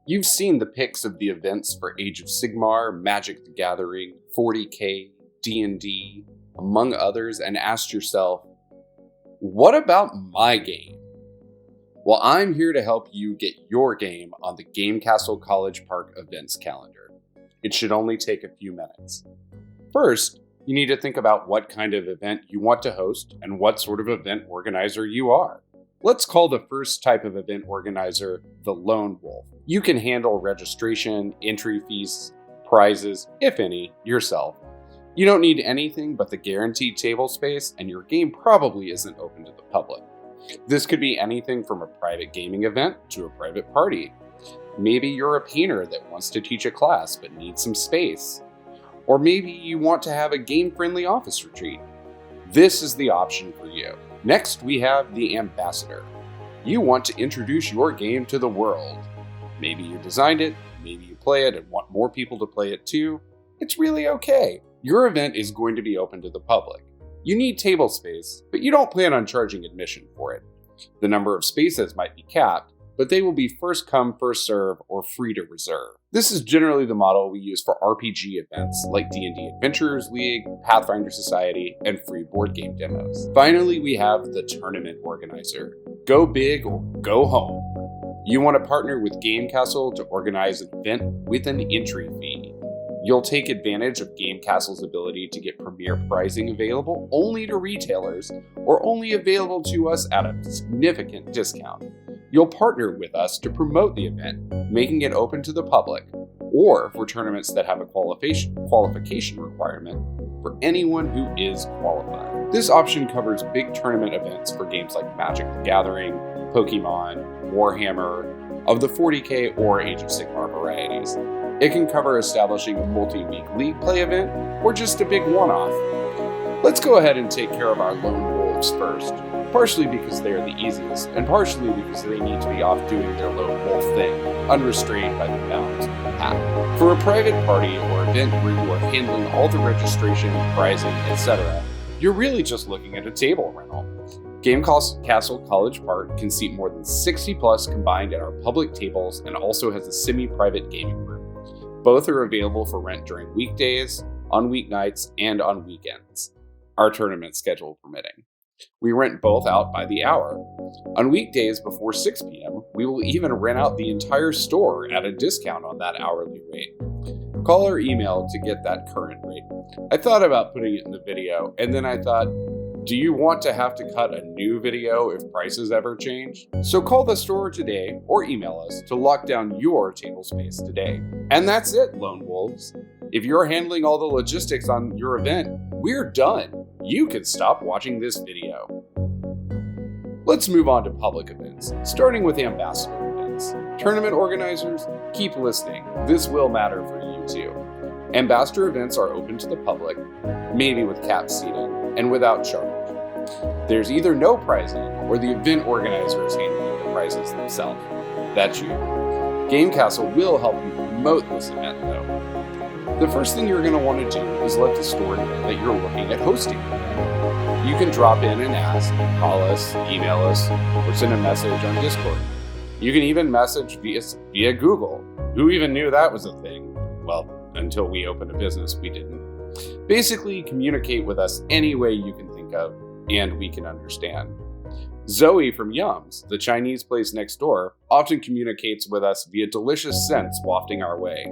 You've seen the pics of the events for Age of Sigmar, Magic the Gathering, 40K, D&D, among others, and asked yourself, what about my game? Well, I'm here to help you get your game on the Kastle College Park events calendar. It should only take a few minutes. First, you need to think about what kind of event you want to host and what sort of event organizer you are. Let's call the first type of event organizer the Lone Wolf. You can handle registration, entry fees, prizes, if any, yourself. You don't need anything but the guaranteed table space, and your game probably isn't open to the public. This could be anything from a private gaming event to a private party. Maybe you're a painter that wants to teach a class but needs some space. Or maybe you want to have a game-friendly office retreat. This is the option for you. Next, we have the Ambassador. You want to introduce your game to the world. Maybe you designed it, maybe you play it and want more people to play it too. It's really okay. Your event is going to be open to the public. You need table space, but you don't plan on charging admission for it. The number of spaces might be capped, but they will be first come, first serve, or free to reserve. This is generally the model we use for RPG events like D&D Adventurers League, Pathfinder Society, and free board game demos. Finally, we have the Tournament Organizer. Go big or go home. You want to partner with Kastle to organize an event with an entry fee. You'll take advantage of Kastle's ability to get premier pricing available only to retailers or only available to us at a significant discount. You'll partner with us to promote the event, making it open to the public, or for tournaments that have a qualification requirement for anyone who is qualified. This option covers big tournament events for games like Magic the Gathering, Pokemon, Warhammer, of the 40K or Age of Sigmar varieties. It can cover establishing a multi-week league play event or just a big one-off. Let's go ahead and take care of our lone wolves first, partially because they are the easiest and partially because they need to be off doing their lone wolf thing, unrestrained by the bounds of the pack. For a private party or event where you are handling all the registration, pricing, etc., you're really just looking at a table rental. Kastle College Park can seat more than 60 plus combined at our public tables and also has a semi-private gaming room. Both are available for rent during weekdays, on weeknights, and on weekends, our tournament schedule permitting. We rent both out by the hour. On weekdays before 6 p.m., we will even rent out the entire store at a discount on that hourly rate. Call or email to get that current rate. I thought about putting it in the video, and then I thought, do you want to have to cut a new video if prices ever change? So call the store today or email us to lock down your table space today. And that's it, Lone Wolves. If you're handling all the logistics on your event, we're done. You can stop watching this video. Let's move on to public events, starting with Ambassador events. Tournament organizers, keep listening. This will matter for you too. Ambassador events are open to the public, maybe with capped seating, and without charge. There's either no pricing or the event organizer is handling the prizes themselves. That's you. Kastle will help you promote this event though. The first thing you're going to want to do is let the store know that you're looking at hosting the event. You can drop in and ask, call us, email us, or send a message on Discord. You can even message via Google. Who even knew that was a thing? Well, until we opened a business, we didn't. Basically, communicate with us any way you can think of, and we can understand. Zoe from Yums, the Chinese place next door, often communicates with us via delicious scents wafting our way.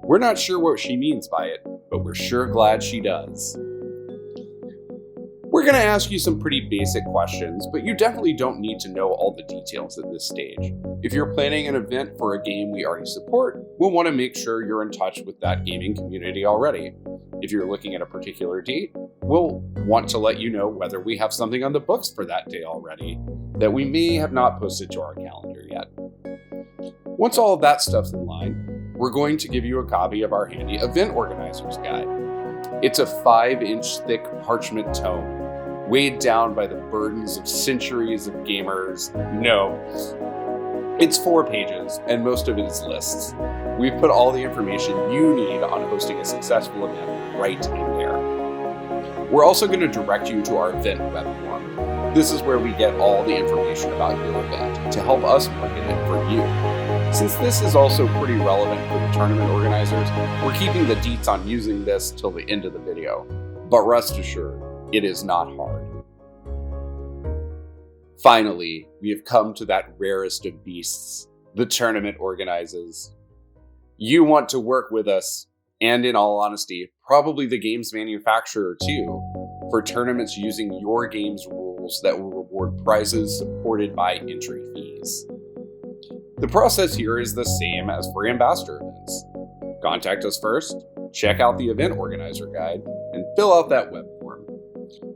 We're not sure what she means by it, but we're sure glad she does. We're going to ask you some pretty basic questions, but you definitely don't need to know all the details at this stage. If you're planning an event for a game we already support, we'll want to make sure you're in touch with that gaming community already. If you're looking at a particular date, we'll want to let you know whether we have something on the books for that day already that we may have not posted to our calendar yet. Once all of that stuff's in line, we're going to give you a copy of our handy Event Organizer's Guide. It's a 5-inch thick parchment tome, weighed down by the burdens of centuries of gamers. No, it's 4 pages, and most of it is lists. We've put all the information you need on hosting a successful event right in there. We're also going to direct you to our event web form. This is where we get all the information about your event to help us market it for you. Since this is also pretty relevant for the tournament organizers, we're keeping the deets on using this till the end of the video, but rest assured, it is not hard. Finally, we have come to that rarest of beasts, the tournament organizers. You want to work with us, and in all honesty, probably the game's manufacturer too, for tournaments using your game's rules that will reward prizes supported by entry fees. The process here is the same as for ambassador events. Contact us first, check out the event organizer guide, and fill out that web form.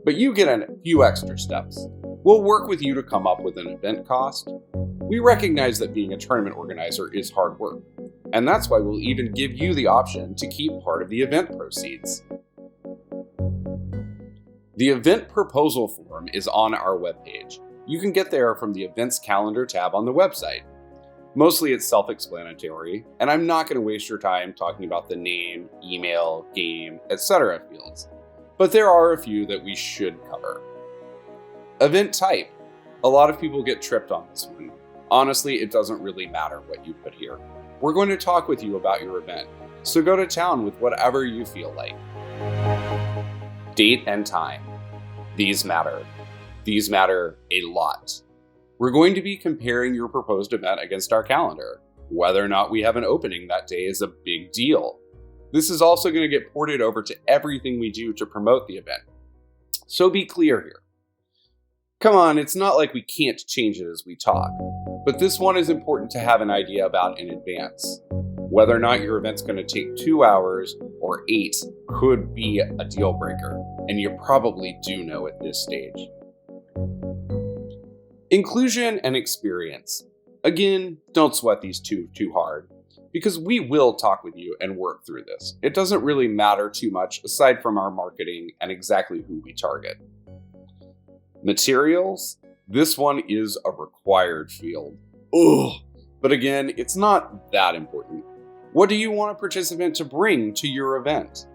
But you get a few extra steps. We'll work with you to come up with an event cost. We recognize that being a tournament organizer is hard work, and that's why we'll even give you the option to keep part of the event proceeds. The event proposal form is on our webpage. You can get there from the events calendar tab on the website. Mostly it's self-explanatory, and I'm not going to waste your time talking about the name, email, game, etc. fields, but there are a few that we should cover. Event type. A lot of people get tripped on this one. Honestly, it doesn't really matter what you put here. We're going to talk with you about your event, so go to town with whatever you feel like. Date and time. These matter. These matter a lot. We're going to be comparing your proposed event against our calendar. Whether or not we have an opening that day is a big deal. This is also going to get ported over to everything we do to promote the event. So be clear here. Come on, it's not like we can't change it as we talk, but this one is important to have an idea about in advance. Whether or not your event's going to take 2 hours or 8 could be a deal breaker, and you probably do know at this stage. Inclusion and experience. Again, don't sweat these two too hard, because we will talk with you and work through this. It doesn't really matter too much aside from our marketing and exactly who we target. Materials. This one is a required field. Ugh. But again, it's not that important. What do you want a participant to bring to your event?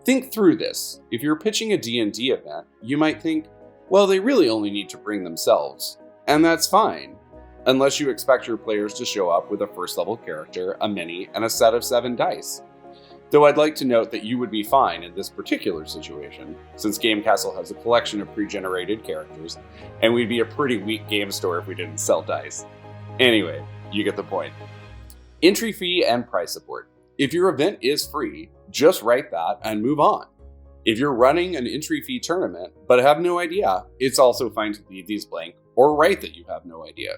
Think through this. If you're pitching a D&D event, you might think, well, they really only need to bring themselves. And that's fine, unless you expect your players to show up with a first level character, a mini, and a set of 7 dice. Though I'd like to note that you would be fine in this particular situation, since Kastle has a collection of pre-generated characters, and we'd be a pretty weak game store if we didn't sell dice. Anyway, you get the point. Entry fee and price support. If your event is free, just write that and move on. If you're running an entry fee tournament but have no idea, it's also fine to leave these blank or write that you have no idea.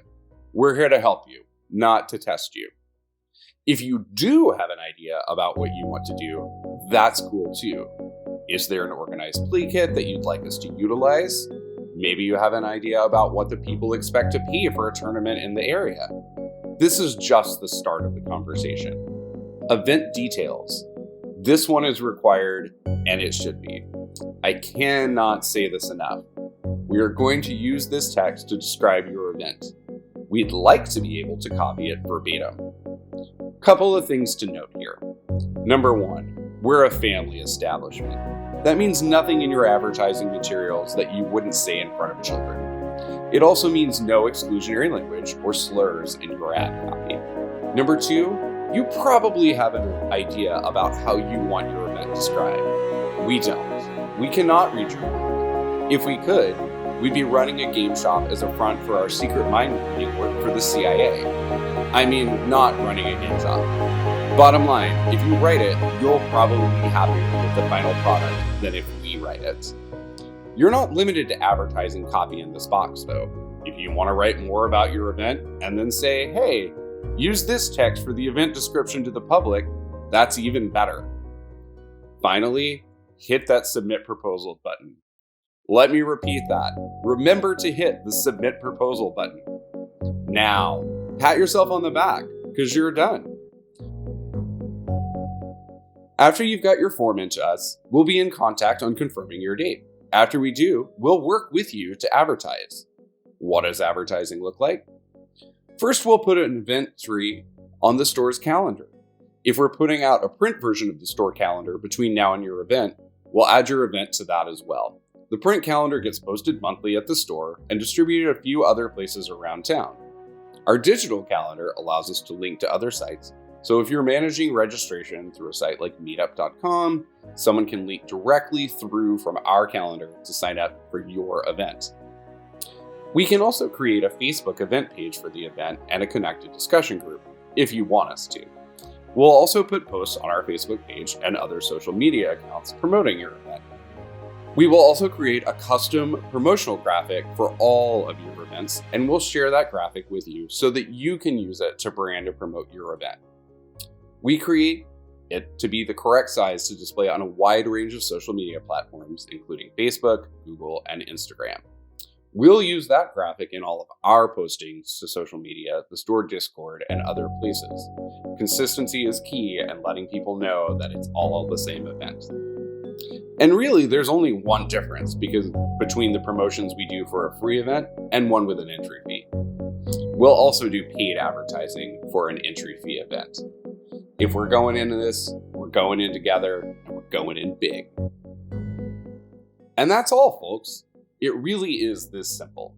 We're here to help you, not to test you. If you do have an idea about what you want to do, that's cool too. Is there an organized play kit that you'd like us to utilize? Maybe you have an idea about what the people expect to pay for a tournament in the area. This is just the start of the conversation. Event details. This one is required, and it should be. I cannot say this enough. We are going to use this text to describe your event. We'd like to be able to copy it verbatim. Couple of things to note here. Number 1, we're a family establishment. That means nothing in your advertising materials that you wouldn't say in front of children. It also means no exclusionary language or slurs in your ad copy. Number 2, you probably have an idea about how you want your event described. We don't. We cannot read your mind. If we could, we'd be running a game shop as a front for our secret mind reading work for the CIA. I mean, not running a game shop. Bottom line, if you write it, you'll probably be happier with the final product than if we write it. You're not limited to advertising copy in this box, though. If you want to write more about your event and then say, hey, use this text for the event description to the public, that's even better. Finally, hit that submit proposal button. Let me repeat that. Remember to hit the submit proposal button. Now, pat yourself on the back, because you're done. After you've got your form into us, we'll be in contact on confirming your date. After we do, we'll work with you to advertise. What does advertising look like? First, we'll put an event 3 on the store's calendar. If we're putting out a print version of the store calendar between now and your event, we'll add your event to that as well. The print calendar gets posted monthly at the store and distributed a few other places around town. Our digital calendar allows us to link to other sites. So if you're managing registration through a site like meetup.com, someone can link directly through from our calendar to sign up for your event. We can also create a Facebook event page for the event and a connected discussion group, if you want us to. We'll also put posts on our Facebook page and other social media accounts promoting your event. We will also create a custom promotional graphic for all of your events, and we'll share that graphic with you so that you can use it to brand and promote your event. We create it to be the correct size to display on a wide range of social media platforms, including Facebook, Google, and Instagram. We'll use that graphic in all of our postings to social media, the store Discord, and other places. Consistency is key and letting people know that it's all the same event. And really, there's only one difference between the promotions we do for a free event and one with an entry fee. We'll also do paid advertising for an entry fee event. If we're going into this, we're going in together, and we're going in big. And that's all, folks. It really is this simple.